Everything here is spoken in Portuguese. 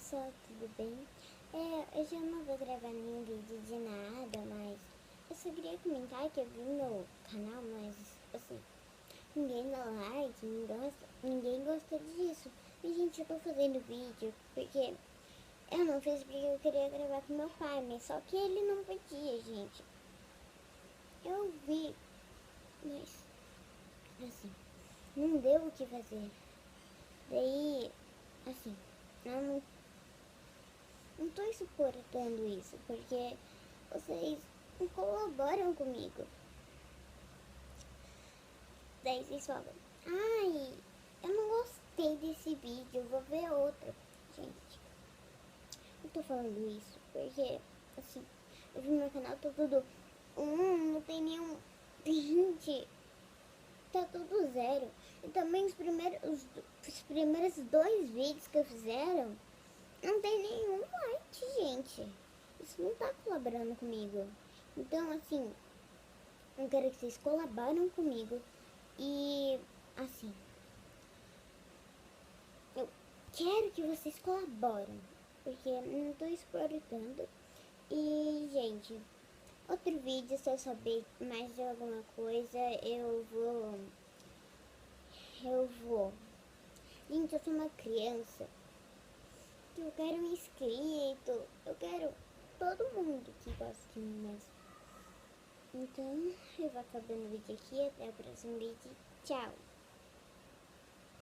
pessoal, tudo bem? Hoje eu não vou gravar nenhum vídeo de nada, mas eu só queria comentar que eu vi meu canal, mas assim, ninguém dá like, ninguém gosta disso. E gente, eu tô fazendo vídeo porque eu não fiz porque eu queria gravar com meu pai, mas só que ele não podia, gente. Eu vi, mas assim, não deu o que fazer. Daí, assim, eu não tô suportando isso, porque vocês não colaboram comigo. Daí vocês falam, ai, eu não gostei desse vídeo, vou ver outro. Gente, eu tô falando isso porque, assim, eu vi no meu canal, tá tudo, não tem nenhum, gente, tá tudo zero. E também os primeiros 2 vídeos que eu fizeram, não tem nenhum like, gente. Isso não tá colaborando comigo. Então, assim, eu quero que vocês colaborem comigo. E, assim, eu quero que vocês colaborem. Porque eu não tô exportando. E, gente, outro vídeo, se eu saber mais de alguma coisa, eu vou. Gente, eu sou uma criança. Eu quero um inscrito. Eu quero todo mundo que gosta de mim mesmo. Então, eu vou acabando o vídeo aqui. Até o próximo vídeo. Tchau!